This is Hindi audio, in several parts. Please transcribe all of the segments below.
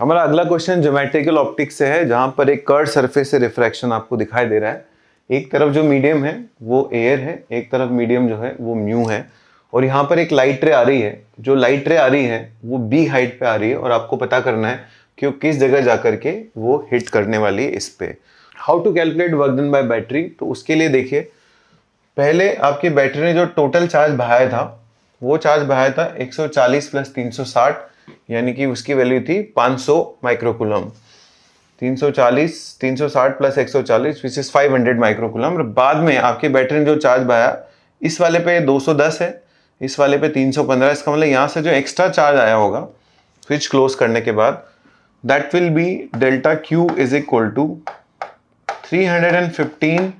हमारा अगला क्वेश्चन ज्योमेट्रिकल ऑप्टिक्स से है, जहां पर एक कर्व सरफेस से रिफ्रैक्शन आपको दिखाई दे रहा है। एक तरफ जो मीडियम है वो एयर है, एक तरफ मीडियम जो है वो म्यू है, और यहाँ पर एक लाइट रे आ रही है। जो लाइट रे आ रही है वो बी हाइट पे आ रही है, और आपको पता करना है कि वो किस जगह जाकर के वो हिट करने वाली है इस पे। How to calculate work done by battery, तो उसके लिए देखिए, पहले आपकी बैटरी ने जो टोटल चार्ज बहाया था वो चार्ज बहाया था 140 प्लस 360, यानी कि उसकी वैल्यू थी 500 microcoulomb. 340 360 plus 140 which is 500 microcoulomb. बाद में आपकी बैटरी ने जो चार्ज बहाया, इस वाले पे 210 है, इस वाले पे 315। इसका मतलब यहाँ से जो एक्स्ट्रा चार्ज आया होगा स्विच क्लोज करने के बाद, that will be delta Q is equal to 315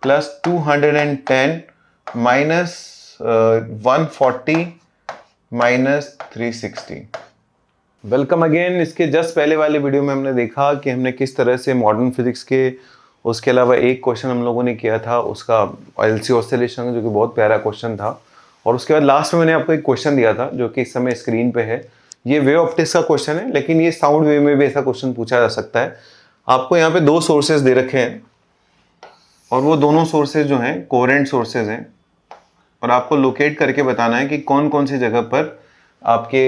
plus 210 minus 140 minus 360। Welcome again. इसके जस्ट पहले वाले वीडियो में हमने देखा कि हमने किस तरह से मॉडर्न फिजिक्स के, उसके अलावा एक क्वेश्चन हम लोगों ने किया था उसका एलसी ऑसिलेशन, जो कि बहुत प्यारा क्वेश्चन था। और उसके बाद लास्ट में मैंने आपको एक क्वेश्चन दिया था जो कि इस समय स्क्रीन पे है। ये वेव ऑप्टिक्स का क्वेश्चन है, लेकिन ये साउंड वेव में भी ऐसा क्वेश्चन पूछा जा सकता है। आपको यहाँ पे दो सोर्सेज दे रखे हैं, और वो दोनों सोर्सेज जो हैं कोहेरेंट सोर्सेज हैं, और आपको लोकेट करके बताना है कि कौन कौन सी जगह पर आपके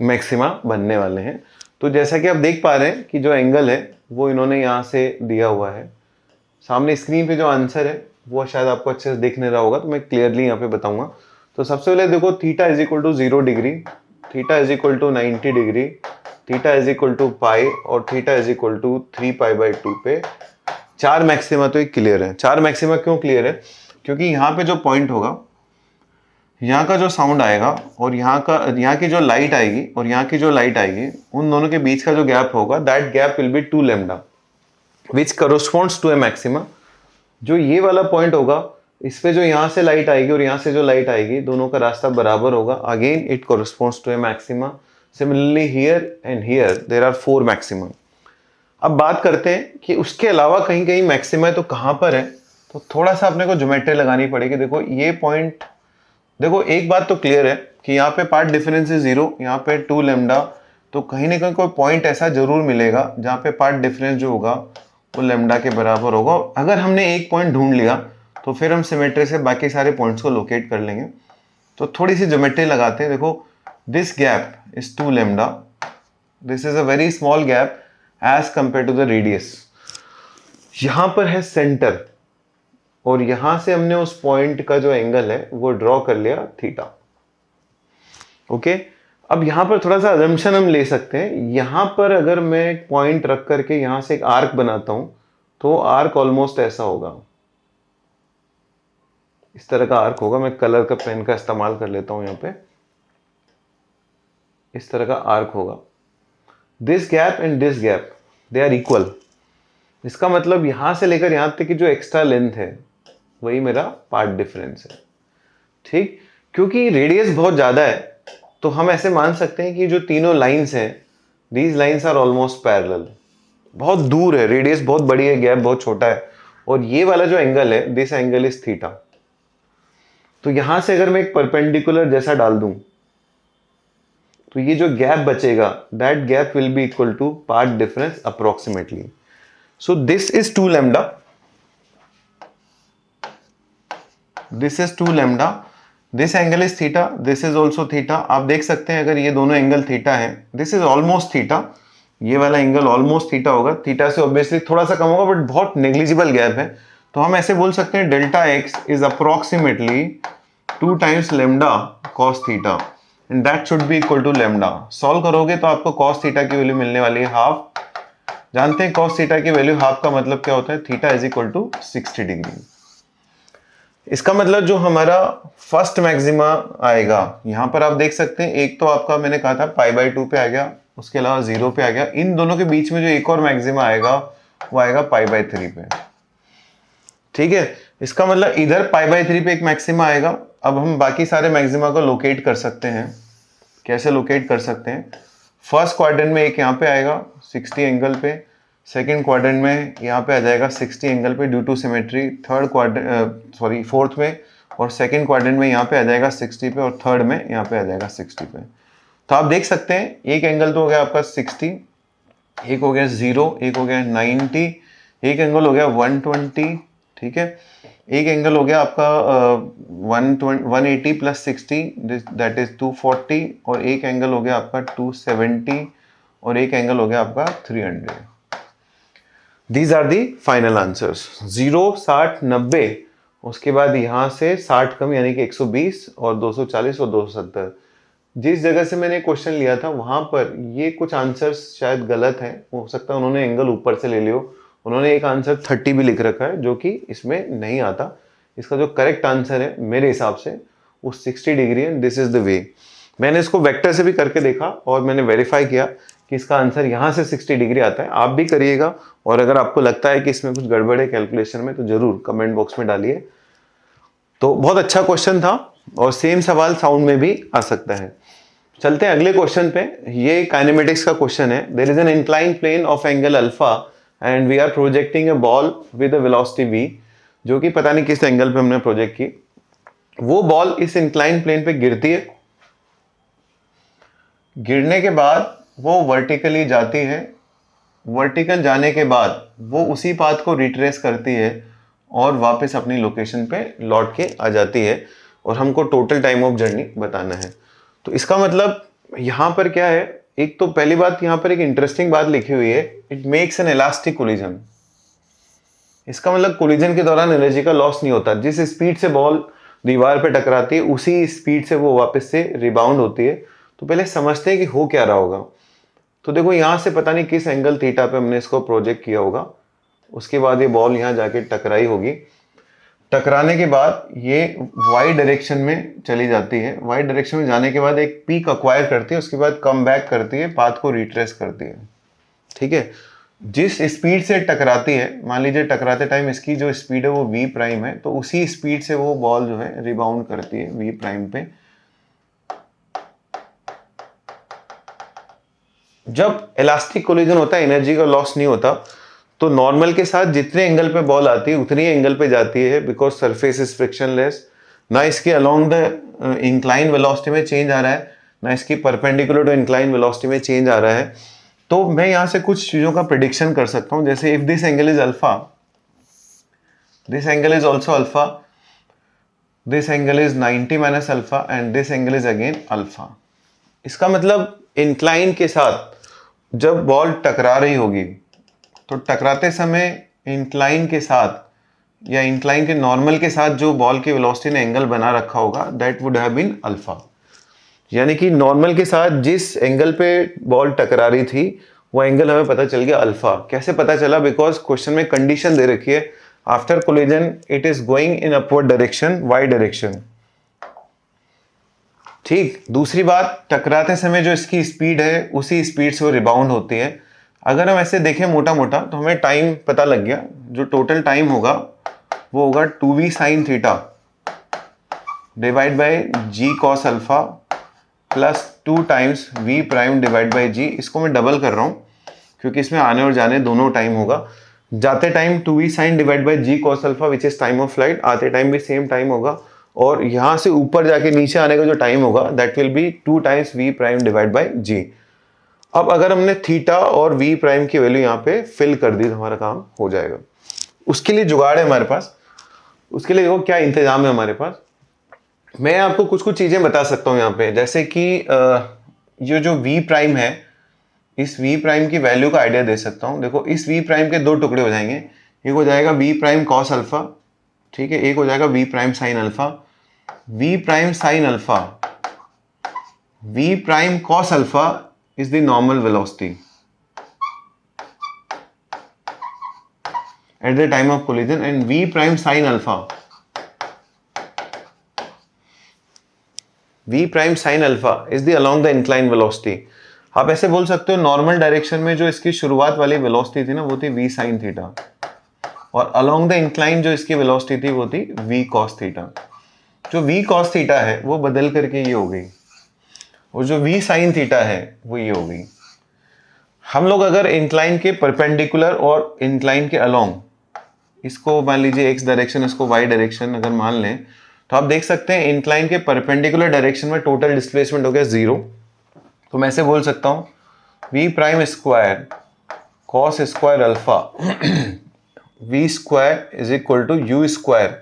मैक्सिमा बनने वाले हैं। तो जैसा कि आप देख पा रहे हैं कि जो एंगल है वो इन्होंने यहाँ से दिया हुआ है। सामने स्क्रीन पे जो आंसर है वो शायद आपको अच्छे से दिख नहीं रहा होगा, तो मैं क्लियरली यहाँ पे बताऊंगा। तो सबसे पहले देखो, theta is equal to 0 degree, theta is equal to 90 degree, theta is equal to pi, और थीटा इज इक्वल टू 3π/2 पे चार मैक्सिमा तो एक क्लियर है। चार मैक्सिमा क्यों क्लियर है? क्योंकि यहाँ पे जो पॉइंट होगा, यहाँ का जो साउंड आएगा और यहाँ की जो लाइट आएगी और यहाँ की जो लाइट आएगी, उन दोनों के बीच का जो गैप होगा, that gap will be 2 lambda which corresponds to a maxima. जो ये वाला पॉइंट होगा, इस पे जो यहाँ से लाइट आएगी और यहाँ से जो लाइट आएगी, दोनों का रास्ता बराबर होगा। Again it corresponds to a maxima. Similarly here and here there are 4 maxima. अब बात करते हैं कि उसके अलावा कहीं कहीं मैक्सिमा है, तो कहाँ पर है? तो थोड़ा सा अपने को ज्योमेट्री लगानी पड़ेगी। देखो ये पॉइंट, देखो एक बात तो क्लियर है कि यहाँ पे पार्ट डिफरेंस है 0, यहाँ पे 2 लैम्डा, तो कहीं ना कहीं कोई पॉइंट ऐसा जरूर मिलेगा जहाँ पे पार्ट डिफरेंस जो होगा वो लैम्डा के बराबर होगा। अगर हमने एक पॉइंट ढूंढ लिया तो फिर हम सिमेट्री से बाकी सारे पॉइंट्स को लोकेट कर लेंगे। तो थोड़ी सी ज्योमेट्री लगाते हैं। देखो, this gap is 2 lambda, this is a very small gap as compare to the radius. यहाँ पर है सेंटर, और यहां से हमने उस पॉइंट का जो एंगल है वो ड्रॉ कर लिया थीटा। ओके, अब यहां पर थोड़ा सा अजम्पशन हम ले सकते हैं। यहां पर अगर मैं एक पॉइंट रख करके यहां से एक आर्क बनाता हूं, तो आर्क ऑलमोस्ट ऐसा होगा, इस तरह का आर्क होगा। मैं कलर का पेन का इस्तेमाल कर लेता हूं। यहां पे इस तरह का आर्क होगा। This gap and this gap they are equal. इसका मतलब यहां से लेकर यहां तक की जो एक्स्ट्रा लेंथ है वही मेरा पार्ट डिफरेंस है। ठीक, क्योंकि रेडियस बहुत ज्यादा है, तो हम ऐसे मान सकते हैं कि जो तीनों लाइंस हैं, these lines are almost parallel. बहुत दूर है, रेडियस बहुत बड़ी है, गैप बहुत छोटा है, और ये वाला जो एंगल है, दिस एंगल इज थीटा। तो यहां से अगर मैं एक परपेंडिकुलर जैसा डाल दूं, तो ये जो गैप बचेगा, that gap will be equal to part difference approximately. So this is 2 lambda, this is 2 lambda, this angle is theta, this is also theta. आप देख सकते हैं अगर ये दोनों एंगल थीटा है, दिस इज ऑलमोस्ट थीटा, ये वाला एंगल ऑलमोस्ट थीटा होगा। थीटा से ऑब्वियसली थोड़ा सा कम होगा, बट बहुत नेग्लिजिबल गैप है। तो हम ऐसे बोल सकते हैं delta X is approximately 2 times lambda cos theta, and that should be equal to lambda. Solve करोगे तो आपको कॉस थीटा की वैल्यू मिलने वाली है हाफ। जानते हैं कॉस थीटा की वैल्यू हाफ का मतलब क्या होता है? Theta is equal to 60 degree. इसका मतलब जो हमारा फर्स्ट मैक्सिमा आएगा, यहां पर आप देख सकते हैं, एक तो आपका मैंने कहा था π/2 पे आ गया, उसके अलावा 0 पे आ गया। इन दोनों के बीच में जो एक और मैक्सिमा आएगा वो आएगा π/3 पे। ठीक है, इसका मतलब इधर π/3 पे एक मैक्सिमा आएगा। अब हम बाकी सारे मैक्सिमा को लोकेट कर सकते हैं। कैसे लोकेट कर सकते हैं? फर्स्ट क्वाड्रेंट में एक यहाँ पे आएगा 60 एंगल पे, सेकेंड क्वाड्रेंट में यहाँ पे आ जाएगा 60 एंगल पे ड्यू टू सिमेट्री, फोर्थ में, और सेकेंड क्वाड्रेंट में यहाँ पे आ जाएगा 60 पे, और थर्ड में यहाँ पे आ जाएगा 60 पे। तो आप देख सकते हैं एक एंगल तो हो गया आपका 60, एक हो गया 0, एक हो गया 90, एक एंगल हो गया 120, ठीक है, एक एंगल हो गया आपका 180 प्लस 60 दैट इज 240, और एक एंगल हो गया आपका 270, और एक एंगल हो गया आपका 300। These are the final answers. 0, 60, 90, उसके बाद यहाँ से 60 कम यानी कि 120, और 240 और 270। जिस जगह से मैंने क्वेश्चन लिया था वहां पर ये कुछ आंसर्स शायद गलत हैं, हो सकता है उन्होंने एंगल ऊपर से ले लियो। उन्होंने एक आंसर 30 भी लिख रखा है जो कि इसमें नहीं आता। इसका जो करेक्ट आंसर है मेरे हिसाब से वो 60 डिग्री है। This is the way. मैंने इसको वेक्टर से भी करके देखा और मैंने वेरीफाई किया कि इसका आंसर यहाँ से 60 डिग्री आता है। आप भी करिएगा, और अगर आपको लगता है कि इसमें कुछ गड़बड़ है कैलकुलेशन में तो जरूर कमेंट बॉक्स में डालिए। तो बहुत अच्छा क्वेश्चन था, और सेम सवाल साउंड में भी आ सकता है। चलते हैं अगले क्वेश्चन पे। ये काइनेमेटिक्स का क्वेश्चन है। There is an inclined plane of angle alpha and we are projecting a ball with a velocity v, जो कि पता नहीं किस एंगल पे हमने प्रोजेक्ट की। वो बॉल इस इंक्लाइंड प्लेन पे गिरती है, गिरने के बाद वो वर्टिकली जाती है, वर्टिकल जाने के बाद वो उसी पाथ को रिट्रेस करती है और वापस अपनी लोकेशन पे लौट के आ जाती है, और हमको टोटल टाइम ऑफ जर्नी बताना है। तो इसका मतलब यहाँ पर क्या है, एक तो पहली बात यहाँ पर एक इंटरेस्टिंग बात लिखी हुई है, it makes an elastic collision. इसका मतलब कोलिजन के दौरान एनर्जी का लॉस नहीं होता। जिस स्पीड से बॉल दीवार पे टकराती है उसी स्पीड से वो वापस से रिबाउंड होती है। तो पहले समझते हैं कि हो क्या रहा होगा। तो देखो यहाँ से पता नहीं किस एंगल थीटा पे हमने इसको प्रोजेक्ट किया होगा, उसके बाद ये बॉल यहाँ जाके टकराई होगी। टकराने के बाद ये वाई डायरेक्शन में चली जाती है, वाई डायरेक्शन में जाने के बाद एक पीक अक्वायर करती है, उसके बाद कम बैक करती है, पाथ को रिट्रेस करती है, ठीक है। जिस स्पीड से टकराती है, मान लीजिए टकराते टाइम इसकी जो स्पीड है वो v प्राइम है, तो उसी स्पीड से वो बॉल जो है रिबाउंड करती है v प्राइम पे। जब इलास्टिक कोलिजन होता है एनर्जी का लॉस नहीं होता, तो नॉर्मल के साथ जितने एंगल पे बॉल आती है उतनी एंगल पे जाती है, बिकॉज सरफेस इज फ्रिक्शनलेस। ना इसके अलोंग द इंक्लाइन वेलोसिटी में चेंज आ रहा है, ना इसकी परपेंडिकुलर टू इंक्लाइन वेलोसिटी में चेंज आ रहा है। तो मैं यहाँ से कुछ चीज़ों का प्रिडिक्शन कर सकता हूँ, जैसे if this angle is alpha, this angle is also alpha, this angle is 90 minus alpha and this angle is again alpha. इसका मतलब इंक्लाइन के साथ जब बॉल टकरा रही होगी तो टकराते समय इंक्लाइन के साथ या इंक्लाइन के नॉर्मल के साथ जो बॉल की वेलोसिटी ने एंगल बना रखा होगा that would have been alpha. यानी कि नॉर्मल के साथ जिस एंगल पे बॉल टकरा रही थी वो एंगल हमें पता चल गया अल्फा। कैसे पता चला? बिकॉज क्वेश्चन में कंडीशन दे रखी है, after collision it is going in upward direction, Y direction, ठीक। दूसरी बात, टकराते समय जो इसकी स्पीड है उसी स्पीड से वो रिबाउंड होती है। अगर हम ऐसे देखें मोटा मोटा तो हमें टाइम पता लग गया। जो टोटल टाइम होगा वो होगा 2v sign theta divide by g cos alpha plus 2 times v prime divide by g। इसको मैं डबल कर रहा हूँ क्योंकि इसमें आने और जाने दोनों टाइम होगा। जाते time 2v sine divide by g cos alpha which is time of flight, आते टाइम भी सेम टाइम होगा, और यहाँ से ऊपर जाके नीचे आने का जो टाइम होगा that will be 2 times v prime divide by g। अब अगर हमने थीटा और v प्राइम की वैल्यू यहाँ पे फिल कर दी तो हमारा काम हो जाएगा। उसके लिए जुगाड़ है हमारे पास। उसके लिए देखो क्या इंतजाम है हमारे पास। मैं आपको कुछ कुछ चीज़ें बता सकता हूँ यहाँ पे, जैसे कि ये जो v प्राइम है, इस v प्राइम की वैल्यू का आइडिया दे सकता हूँ। देखो इस v प्राइम के दो टुकड़े हो जाएंगे, एक हो जाएगा v प्राइम कॉस अल्फा, ठीक है, एक हो जाएगा v prime sine alpha. v prime sine alpha, v prime cos alpha is the normal velocity at the time of collision, and v prime sin alpha, v prime sin alpha is the along the inclined velocity। आप ऐसे बोल सकते हो नॉर्मल डायरेक्शन में जो इसकी शुरुआत वाली वेलोसिटी थी ना वो थी v sin थीटा, और along the incline जो इसकी वेलोसिटी थी वो थी v cos थीटा। जो v cos थीटा है वो बदल करके ये हो गई, और जो v sin थीटा है वो ये हो गई। हम लोग अगर इंक्लाइन के परपेंडिकुलर और इंक्लाइन के अलोंग, इसको मान लीजिए x डायरेक्शन, इसको y डायरेक्शन अगर मान लें, तो आप देख सकते हैं इंक्लाइन के परपेंडिकुलर डायरेक्शन में टोटल डिस्प्लेसमेंट हो गया 0। तो मैं ऐसे बोल सकता हूँ v prime square cos square alpha V square is equal to U square,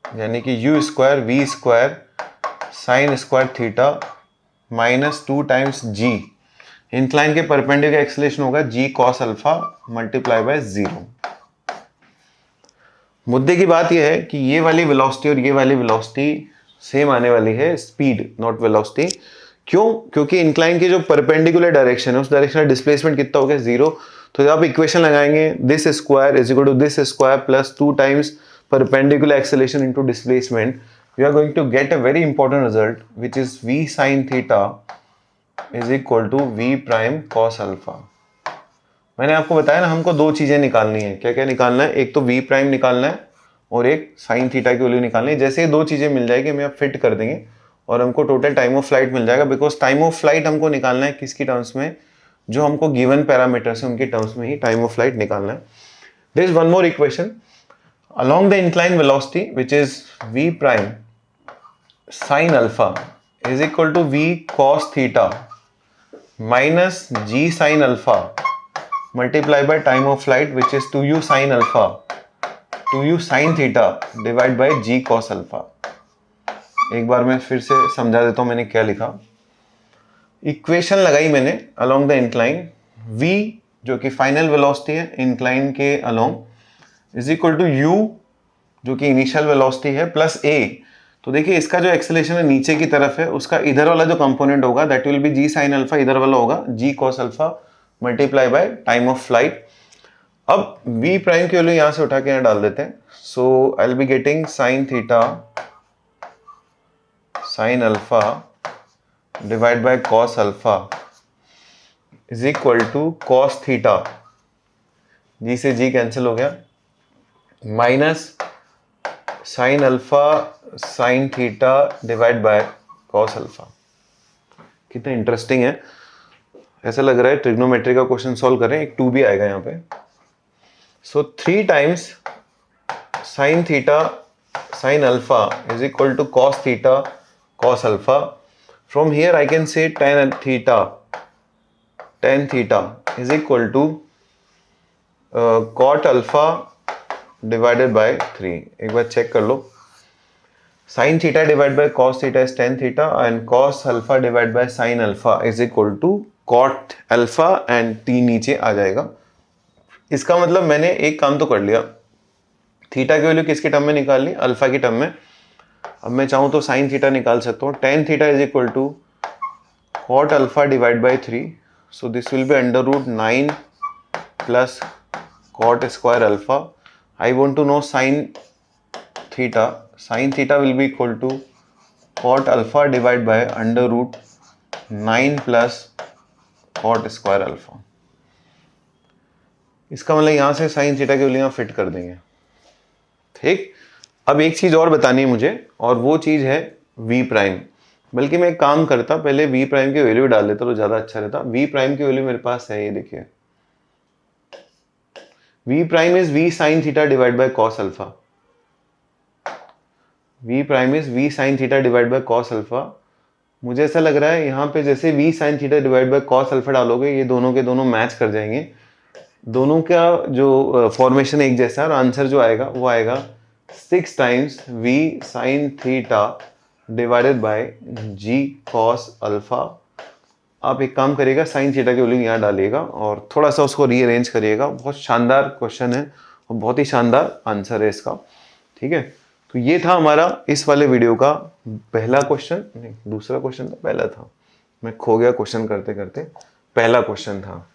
यानी कि U square V square sine square theta minus 2 times G. Incline के परपेंडिकुलर एक्सेलरेशन होगा जी कॉस अल्फा मल्टीप्लाई बाय 0। मुद्दे की बात यह है कि ये वाली वेलोसिटी और ये वाली वेलोसिटी सेम आने वाली है, स्पीड नॉट वेलोसिटी। क्यों? क्योंकि इंक्लाइन की जो परपेंडिकुलर डायरेक्शन है उस डायरेक्शन का डिस्प्लेसमेंट कितना हो गया 0। तो जब आप इक्वेशन लगाएंगे this square is equal to this square plus 2 times perpendicular acceleration into displacement, we are going to get a very important result which is v sin theta is equal to v prime cos alpha. मैंने आपको बताया ना हमको दो चीजें निकालनी है। क्या क्या निकालना है? एक तो v प्राइम की है और एक साइन थीटा की वैल्यू निकालनी है। जैसे ये दो चीजें मिल जाएगी हमें आप फिट कर देंगे और हमको टोटल टाइम ऑफ फ्लाइट मिल जाएगा, बिकॉज टाइम ऑफ फ्लाइट हमको निकालना है किसकी टर्म्स में? जो हमको गिवन पैरामीटर्स है उनकी टर्म्स में ही टाइम ऑफ फ्लाइट निकालना है। There is one more equation along the inclined velocity which is v prime sin alpha is equal to v cos theta minus g sin alpha multiplied by time of flight which is 2u sin alpha 2u sin theta divided by g cos alpha। एक बार मैं फिर से समझा देता हूं मैंने क्या लिखा। इक्वेशन लगाई मैंने along the incline, v जो कि फाइनल वेलोसिटी है इंक्लाइन के along is equal to U जो कि इनिशियल वेलोसिटी है प्लस ए। तो देखिए इसका जो एक्सेलरेशन है नीचे की तरफ है उसका इधर वाला जो कंपोनेंट होगा that will be g sine alpha, इधर वाला होगा जी cos alpha multiply by time of flight. अब v प्राइम की वैल्यू यहां से उठा के यहां डाल देते हैं। So I will be getting sine theta sine alpha divide by cos alpha is equal to cos theta, g से जी कैंसिल हो गया, minus sine alpha sine theta divide by cos alpha. कितना इंटरेस्टिंग है, ऐसा लग रहा है ट्रिग्नोमेट्री का क्वेश्चन सॉल्व करें, एक 2 भी आएगा यहाँ पे। So 3 times sine theta sine alpha is equal to cos theta cos alpha. From here I can say tan theta is equal to cot alpha divided by 3। एक बार चेक कर लो, sine theta divide by cos theta is tan theta and cos alpha divide by sine alpha is equal to cot alpha and t नीचे आ जाएगा। इसका मतलब मैंने एक काम तो कर लिया, थीटा की वैल्यू किसके टर्म में निकाल ली? अल्फा की टर्म में। अब मैं चाहूँ तो साइन थीटा निकाल सकता हूँ। tan theta is equal to cot alpha divide by 3, so this will be under root 9 plus cot square alpha. I want to know sin theta. Sin theta will be equal to cot alpha divided by under root 9 plus cot square alpha। इसका मतलब यहां से sin theta की वैल्यू फिट कर देंगे। ठीक, अब एक चीज और बतानी है मुझे और वो चीज है v प्राइम। बल्कि मैं एक काम करता, पहले v प्राइम की वैल्यू डाल देता तो ज्यादा अच्छा रहता। v प्राइम की वैल्यू मेरे पास है, ये देखिए v prime is v sin theta divided by cos alpha। v prime is v sin theta divided by cos alpha। मुझे ऐसा लग रहा है यहाँ पे जैसे v sin theta divided by cos alpha डालोगे ये दोनों के दोनों मैच कर जाएंगे, दोनों का जो फॉर्मेशन एक जैसा है और आंसर जो आएगा वो आएगा 6 times v sin theta divided by g cos alpha। आप एक काम करिएगा, साइन थीटा की वैल्यू यहाँ डालिएगा और थोड़ा सा उसको रीअरेंज करिएगा। बहुत शानदार क्वेश्चन है और बहुत ही शानदार आंसर है इसका। ठीक है, तो ये था हमारा इस वाले वीडियो का पहला क्वेश्चन, नहीं दूसरा क्वेश्चन था, पहला था, मैं खो गया क्वेश्चन करते करते, पहला क्वेश्चन था।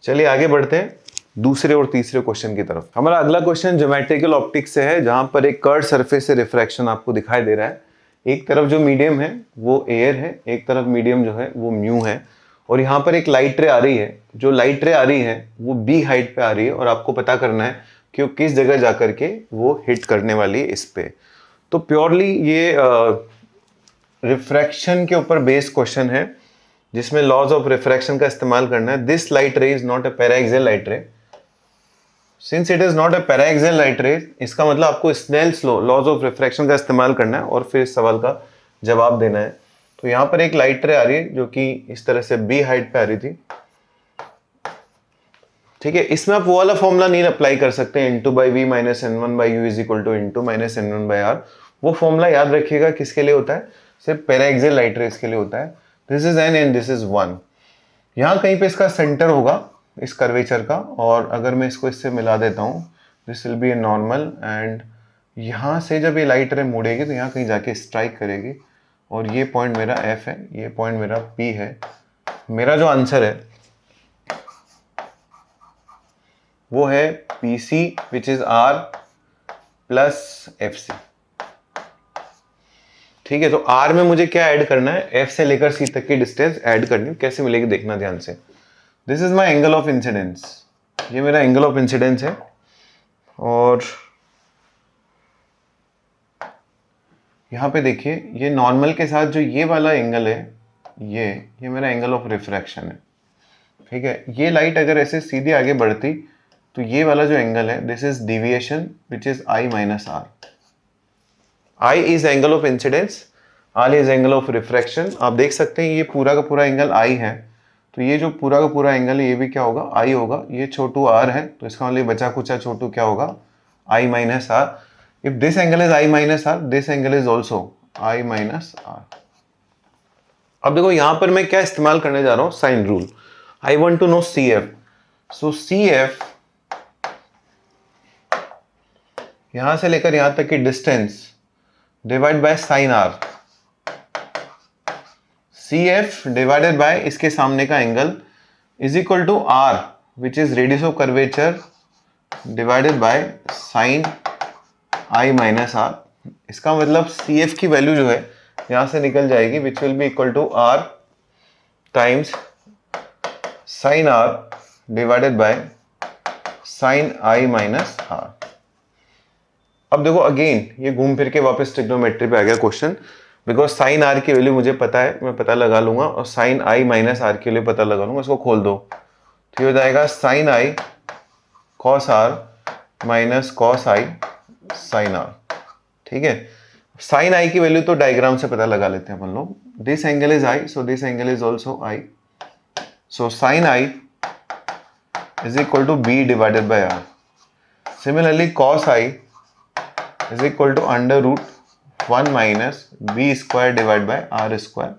चलिए आगे बढ़ते हैं दूसरे और तीसरे क्वेश्चन की तरफ। हमारा अगला क्वेश्चन ज्योमेट्रिकल ऑप्टिक्स से है, जहां पर एक कर्व सरफेस से रिफ्रैक्शन आपको दिखाई दे रहा है। एक तरफ जो मीडियम है वो एयर है, एक तरफ मीडियम जो है वो म्यू है, और यहाँ पर एक लाइट रे आ रही है। जो लाइट रे आ रही है वो बी हाइट पे आ रही है और आपको पता करना है कि वो किस जगह जाकर के वो हिट करने वाली है इस पे। तो प्योरली ये रिफ्रैक्शन के ऊपर बेस्ड क्वेश्चन है जिसमें लॉज ऑफ रिफ्रैक्शन का इस्तेमाल करना है। This light ray is not a paraxial light ray. Since it is not a paraxial light ray, इसका मतलब आपको Snell's law, laws of refraction का इस्तेमाल करना है और फिर इस सवाल का जवाब देना है। तो यहाँ पर एक लाइट रे आ रही है जो कि इस तरह से बी हाइट पे आ रही थी। ठीक है, इसमें आप वो वाला फॉर्मूला नहीं अप्लाई कर सकते n2/v minus n1/u is equal to n2 minus n1/r। वो फॉर्मूला याद रखिएगा किसके लिए होता है, सिर्फ पैराएक्सियल लाइट रेज के लिए होता है। This is n and this is 1। यहाँ कहीं पे इसका सेंटर होगा इस कर्वेचर का, और अगर मैं इसको इससे मिला देता हूँ this will B a normal, and यहाँ से जब ये लाइट रे मुड़ेगी तो यहाँ कहीं जाके स्ट्राइक करेगी, और ये पॉइंट मेरा F है, ये पॉइंट मेरा P है। मेरा जो आंसर है वो है PC which is R plus FC। ठीक है, तो R में मुझे क्या ऐड करना है, F से लेकर C तक की डिस्टेंस ऐड करनी है। कैसे मिलेगी देखना ध्यान से। This is my angle of incidence, ये मेरा एंगल ऑफ इंसिडेंस है, और यहाँ पे देखिए ये नॉर्मल के साथ जो ये वाला एंगल है ये मेरा एंगल ऑफ रिफ्रैक्शन है। ठीक है, ये लाइट अगर ऐसे सीधे आगे बढ़ती तो ये वाला जो एंगल है this is deviation which is I minus R। I is angle of incidence, R is angle of refraction. आप देख सकते हैं ये पूरा का पूरा एंगल I है, तो ये जो पूरा का पूरा एंगल है ये भी क्या होगा, I होगा। ये छोटू R है तो इसका मतलब बचा कुचा छोटू क्या होगा, I minus R। If this angle is I minus R, this angle is also I minus R। अब देखो यहां पर मैं क्या इस्तेमाल करने जा रहा हूं, sine rule. I want to know CF। So CF यहां से लेकर यहां तक की distance divide by sine R। CF divided by इसके सामने का angle is equal to R which is radius of curvature divided by sine I minus R। इसका मतलब CF की वैल्यू जो है यहां से निकल जाएगी which will be equal to R times sine R divided by sine I minus R। अब देखो अगेन ये घूम फिर के वापस ट्रिग्नोमेट्री पे आ गया क्वेश्चन, बिकॉज साइन R की वैल्यू मुझे पता है, मैं पता लगा लूंगा, और साइन I माइनस R की वैल्यू पता लगा लूंगा। इसको खोल दो तो ये हो जाएगा sine I cos R minus cos I sine R। ठीक है, साइन I की वैल्यू तो डायग्राम से पता लगा लेते हैं अपन लोग। This angle is I, so this angle is also I, so sine I is equal to B divided by R। Similarly cos I is equal to under root 1 minus b square divided by r square.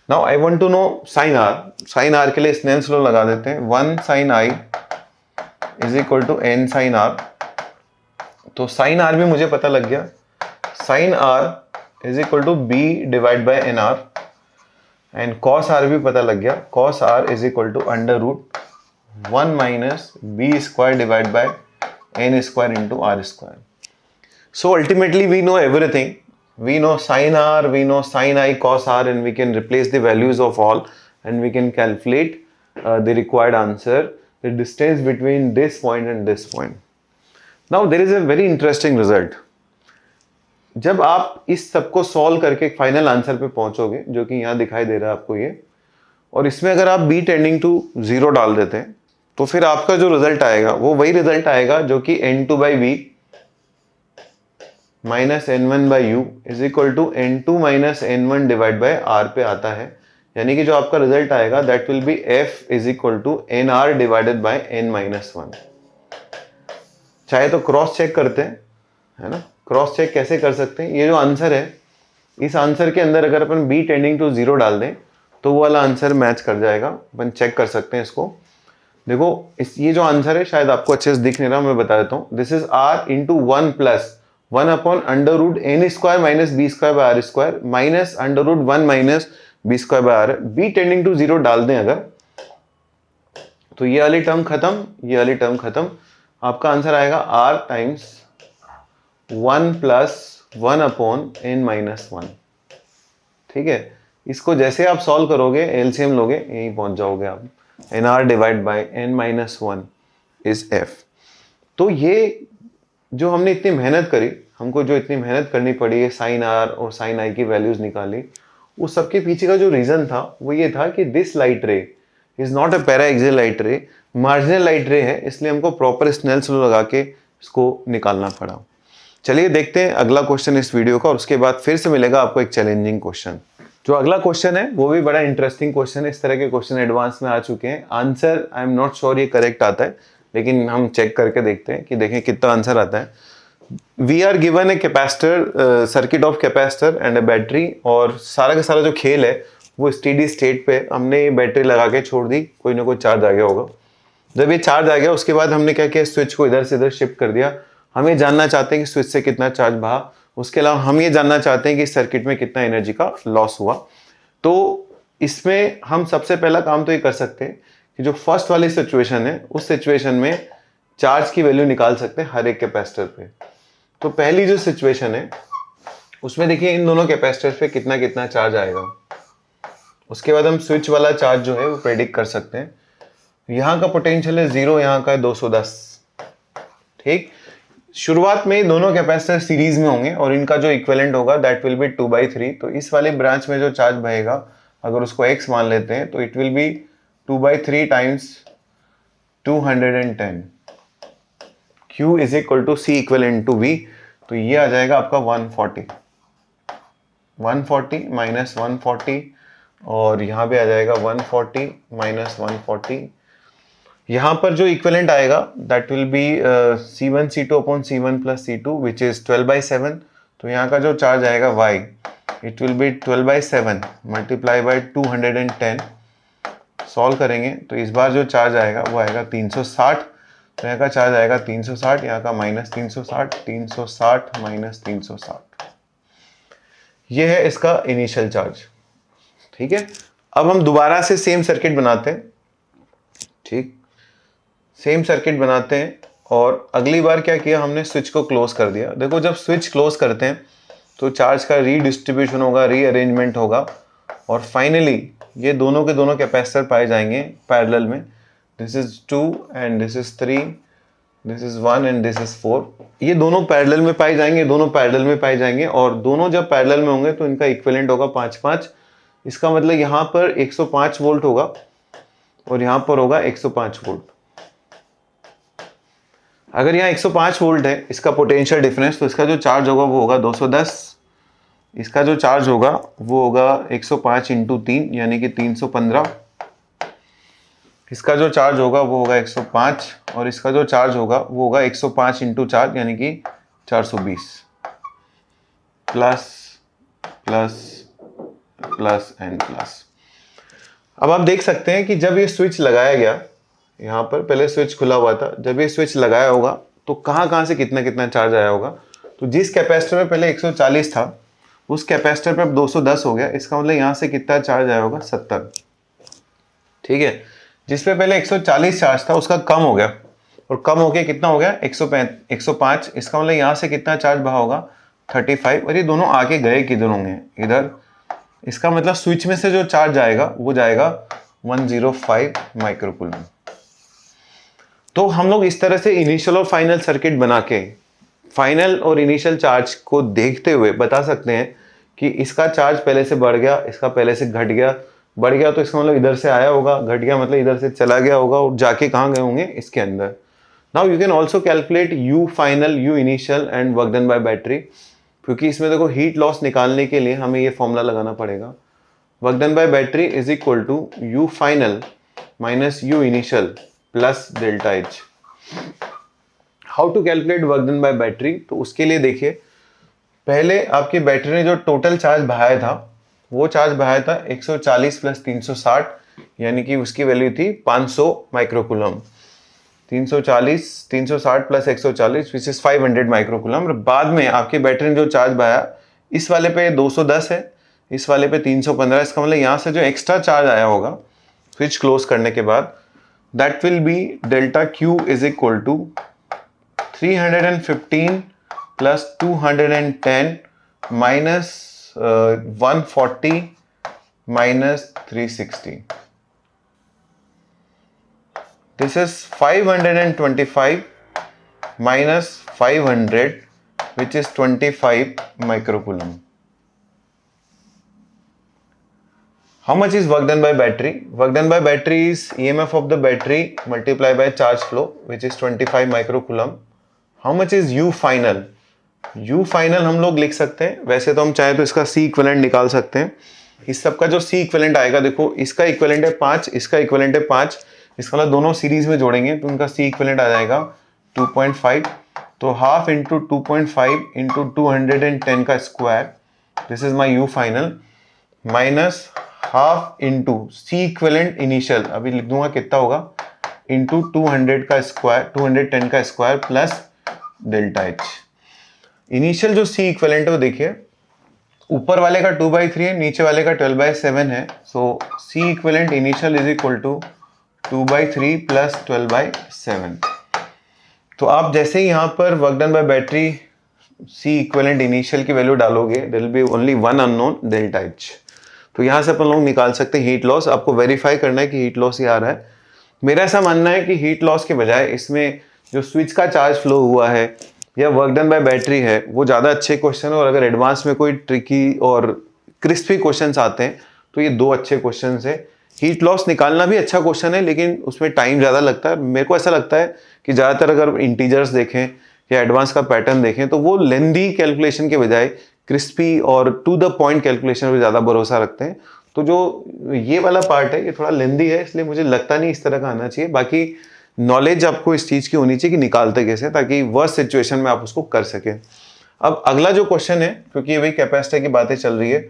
Now I want to know sin r. Sin r के लिए स्नेल्स लॉ लगा देते हैं। 1 sin I is equal to n sin r। तो sin r भी मुझे पता लग गया, sin r is equal to b divided by n r, and cos r भी पता लग गया, cos r is equal to under root 1 minus b square divided by n square into r square. So ultimately we know everything. We know sin R, we know sin I cos R, and we can replace the values of all, and we can calculate the required answer, the distance between this point and this point. Now there is a very interesting result. जब आप इस सबको सॉल्व करके एक फाइनल आंसर पे पहुंचोगे, जो कि यहाँ दिखाई दे रहा है आपको ये, और इसमें अगर आप b टेंडिंग टू 0 डाल देते हैं तो फिर आपका जो रिजल्ट आएगा वो वही रिजल्ट आएगा जो कि n2/v minus n1/u is equal to n2 minus n1 divide by r पे आता है। यानी कि जो आपका रिजल्ट आएगा that will be f is equal to nr divided by n minus 1। चाहे तो क्रॉस चेक करते हैं, है ना। क्रॉस चेक कैसे कर सकते हैं, ये जो आंसर है इस आंसर के अंदर अगर अपन b टेंडिंग टू 0 डाल दें तो वो वाला आंसर मैच कर जाएगा। अपन चेक कर सकते हैं इसको। देखो ये जो आंसर है शायद आपको अच्छे से दिख नहीं रहा, मैं बता देता हूँ। This is r into 1 plus 1 upon under root n square minus b square by r square minus under root 1 minus b square by r। b tending to 0 डाल दें अगर तो ये वाली टर्म खत्म, ये वाली टर्म खत्म। आपका आंसर आएगा r times 1 plus 1 upon n minus 1। ठीक है, इसको जैसे आप सॉल्व करोगे एलसीएम लोगे यहीं पहुंच जाओगे आप। nr divide by n minus 1 is f। तो ये जो हमने इतनी मेहनत करी, हमको जो इतनी मेहनत करनी पड़ी है साइन आर और साइन आई की वैल्यूज निकाली, उस सबके पीछे का जो रीजन था वो ये था कि this light ray is not a paraxial light रे, मार्जिनल लाइट रे है, इसलिए हमको प्रॉपर स्नेल्स लॉ लगा के इसको निकालना पड़ा। चलिए देखते हैं अगला क्वेश्चन इस वीडियो का, और उसके बाद फिर से मिलेगा आपको एक चैलेंजिंग क्वेश्चन। जो अगला क्वेश्चन है वो भी बड़ा इंटरेस्टिंग क्वेश्चन है। इस तरह के क्वेश्चन एडवांस में आ चुके हैं। Answer I am not sure ये करेक्ट आता है, लेकिन हम चेक करके देखते हैं कि देखें कितना आंसर आता है। We are given a capacitor, circuit of capacitor and a battery, और सारा का सारा जो खेल है वो स्टेडी स्टेट पे हमने बैटरी लगा के छोड़ दी, कोई ना कोई चार्ज आ गया होगा। जब ये चार्ज आ गया उसके बाद हमने क्या किया, स्विच को इधर से इधर शिफ्ट कर दिया। हम ये जानना चाहते हैं कि स्विच से कितना चार्ज बहा, उसके अलावा हम ये जानना चाहते हैं कि सर्किट में कितना एनर्जी का लॉस हुआ। तो इसमें हम सबसे पहला काम तो ये कर सकते हैं कि जो फर्स्ट वाली सिचुएशन है उस सिचुएशन में चार्ज की वैल्यू निकाल सकते हैं हर एक कैपेसिटर पे। तो पहली जो सिचुएशन है उसमें देखिए इन दोनों कैपेसिटर पे कितना कितना चार्ज आएगा। उसके बाद हम स्विच वाला चार्ज जो है वो प्रेडिक्ट कर सकते हैं। यहाँ का पोटेंशियल है 0, यहाँ का है 210। ठीक, शुरुआत में दोनों कैपेसिटर सीरीज में होंगे और इनका जो इक्विवेलेंट होगा दैट विल बी 2/3। तो इस वाले ब्रांच में जो चार्ज बहेगा अगर उसको x मान लेते हैं तो it will be 2/3 times 210। Q is equal to C equivalent to V। तो ये आ जाएगा आपका 140 माइनस 140, और यहाँ पे आ जाएगा 140 माइनस 140। यहाँ पर जो इक्विवेलेंट आएगा that will B C1 C2 upon C1 plus C2 which is 12/7। तो यहाँ का जो चार्ज आएगा Y it will B 12/7 multiply by 210। Solve करेंगे तो इस बार जो चार्ज आएगा वो आएगा 360। तो यहाँ का चार्ज आएगा 360, यहाँ का माइनस 360, 360 माइनस 360। ये है इसका इनिशियल चार्ज। ठीक है, अब हम दोबारा से सेम सर्किट बनाते हैं। ठीक, सेम सर्किट बनाते हैं और अगली बार क्या किया हमने, स्विच को क्लोज कर दिया। देखो जब स्विच क्लोज करते हैं तो चार्ज का रीडिस्ट्रीब्यूशन होगा, रीअरेंजमेंट होगा, और फाइनली ये दोनों के दोनों कैपेसिटर पाए जाएंगे पैरेलल में। This is 2 and this is 3, this is 1 and this is 4। ये दोनों पैरेलल में पाए जाएंगे, दोनों पैरेलल में पाए जाएंगे, और दोनों जब पैरेलल में होंगे तो इनका इक्विवेलेंट होगा 5-5। इसका मतलब यहाँ पर 105 वोल्ट होगा और यहाँ पर होगा 105 वोल्ट। अगर यहाँ 105 वोल्ट है इसका पोटेंशियल डिफरेंस, तो इसका जो चार्ज होगा वो होगा 210। इसका जो चार्ज होगा वो होगा 105 इंटू 3 यानी कि 315। इसका जो चार्ज होगा वो होगा 105, और इसका जो चार्ज होगा वो होगा 105 इंटू 4 यानी कि 420। Plus plus plus and plus. अब आप देख सकते हैं कि जब ये स्विच लगाया गया, यहाँ पर पहले स्विच खुला हुआ था, जब ये स्विच लगाया होगा तो कहाँ कहाँ से कितना कितना चार्ज आया होगा। तो जिस कैपेसिटर में पहले 140 था उस कैपेसिटर पे अब 210 हो गया। इसका मतलब यहाँ से कितना चार्ज आया होगा, 70। ठीक है, जिस पे पहले 140 चार्ज था उसका कम हो गया, और कम हो गया कितना हो गया, 105। इसका मतलब यहाँ से कितना चार्ज बहा होगा, 35। और ये दोनों आके गए किधर होंगे, इधर। इसका मतलब स्विच में से जो चार्ज आएगा वो जाएगा 105 माइक्रोकूलम। तो हम लोग इस तरह से इनिशियल और फाइनल सर्किट बना के फाइनल और इनिशियल चार्ज को देखते हुए बता सकते हैं कि इसका चार्ज पहले से बढ़ गया, इसका पहले से घट गया। बढ़ गया तो इसका मतलब इधर से आया होगा, घट गया मतलब इधर से चला गया होगा, और जाके कहाँ गए होंगे, इसके अंदर। Now you can also calculate you final, you initial and work done by battery, क्योंकि इसमें देखो हीट लॉस निकालने के लिए हमें ये फॉर्मूला लगाना पड़ेगा। Work done by battery is equal to U final minus U initial plus delta H. How to calculate work done by battery, तो उसके लिए देखिए पहले आपकी बैटरी ने जो टोटल चार्ज बहाया था वो चार्ज बहाया था 140 प्लस 360 यानी कि उसकी वैल्यू थी 500 microcoulomb. 360 plus 140 which is 500 microcoulomb. बाद में आपकी बैटरी ने जो चार्ज बहाया, इस वाले पे 210 है, इस वाले पे 315। इसका मतलब यहाँ से जो एक्स्ट्रा चार्ज आया होगा स्विच क्लोज करने के बाद, that will be delta Q is equal to 315 plus 210 minus 140 minus 360। This is 525 minus 500 which is 25 microcoulomb. How much is work done by battery? Work done by battery is EMF of the battery multiplied by charge flow which is 25 microcoulomb. How much is U final? U final हम लोग लिख सकते हैं, वैसे तो हम चाहे तो इसका C इक्विवेलेंट निकाल सकते हैं। इस सब का जो C इक्विवेलेंट आएगा, देखो इसका इक्विवेलेंट है 5, इसका इक्विवेलेंट है 5, इसका मतलब दोनों सीरीज में जोड़ेंगे तो उनका सी इक्विवेलेंट आ जाएगा 2.5। तो हाफ इंटू 2.5 इंटू 210 का square, this is my U final, minus half into C equivalent initial, अभी लिख दूंगा कितना होगा, इंटू 200 का स्क्वायर, 210 का square plus delta H. Initial जो सी इक्विवेलेंट है वो देखिए, ऊपर वाले का 2/3 है, नीचे वाले का 12/7 है। So C equivalent initial is equal to 2/3 plus 12/7। तो आप जैसे ही यहाँ पर work done by battery C equivalent initial की वैल्यू डालोगे, there will be only one unknown, delta H. तो यहाँ से अपन लोग निकाल सकते हैं हीट लॉस। आपको वेरीफाई करना है कि हीट लॉस ही आ रहा है। मेरा ऐसा मानना है कि हीट लॉस के बजाय इसमें जो स्विच का चार्ज फ्लो हुआ है या वर्क डन बाय बैटरी है वो ज़्यादा अच्छे क्वेश्चन है। और अगर एडवांस में कोई ट्रिकी और क्रिस्पी क्वेश्चंस आते हैं तो ये दो अच्छे क्वेश्चंस है। हीट लॉस निकालना भी अच्छा क्वेश्चन है लेकिन उसमें टाइम ज़्यादा लगता है। मेरे को ऐसा लगता है कि ज़्यादातर अगर इंटीजर्स देखें या एडवांस का पैटर्न देखें तो वो लेंदी कैलकुलेशन के बजाय क्रिस्पी और टू द पॉइंट कैलकुलेशन पर ज़्यादा भरोसा रखते हैं। तो जो ये वाला पार्ट है ये थोड़ा लेंदी है, इसलिए मुझे लगता नहीं इस तरह का आना चाहिए। बाकी नॉलेज आपको इस चीज़ की होनी चाहिए कि निकालते कैसे, ताकि वर्स्ट सिचुएशन में आप उसको कर सकें। अब अगला जो क्वेश्चन है, क्योंकि वही कैपेसिटर की बातें चल रही है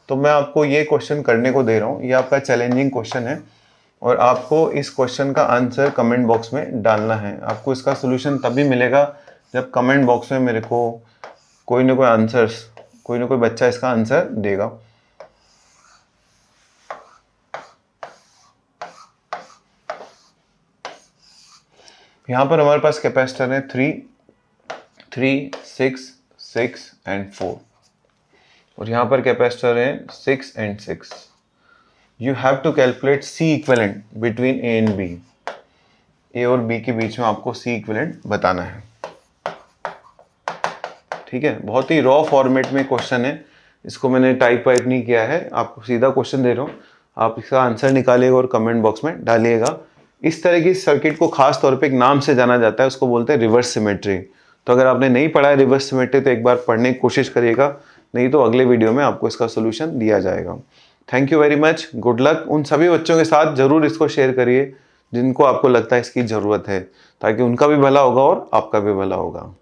तो मैं आपको ये क्वेश्चन करने को दे रहा हूँ। ये आपका चैलेंजिंग क्वेश्चन है और आपको इस क्वेश्चन का आंसर कमेंट बॉक्स में डालना है। आपको इसका सोल्यूशन तभी मिलेगा जब कमेंट बॉक्स में मेरे को कोई ना कोई आंसर्स, कोई ना कोई बच्चा इसका आंसर देगा। यहाँ पर हमारे पास कैपेसिटर है 3, 6, 6 एंड 4 और यहाँ पर कैपेसिटर है 6 and 6। You have to calculate C equivalent between A and B. A और बी के बीच में आपको सी इक्विवेलेंट बताना है। ठीक है, बहुत ही रॉ फॉर्मेट में क्वेश्चन है, इसको मैंने टाइप वाइप नहीं किया है, आपको सीधा क्वेश्चन दे रहा हूँ। आप इसका आंसर निकालिएगा और कमेंट बॉक्स में डालिएगा। इस तरह की सर्किट को खास तौर पे एक नाम से जाना जाता है, उसको बोलते हैं रिवर्स सिमेट्री। तो अगर आपने नहीं पढ़ा है रिवर्स सिमेट्री तो एक बार पढ़ने की कोशिश करिएगा, नहीं तो अगले वीडियो में आपको इसका सोल्यूशन दिया जाएगा। Thank you very much, good luck. उन सभी बच्चों के साथ जरूर इसको शेयर करिए जिनको आपको लगता है इसकी ज़रूरत है, ताकि उनका भी भला होगा और आपका भी भला होगा।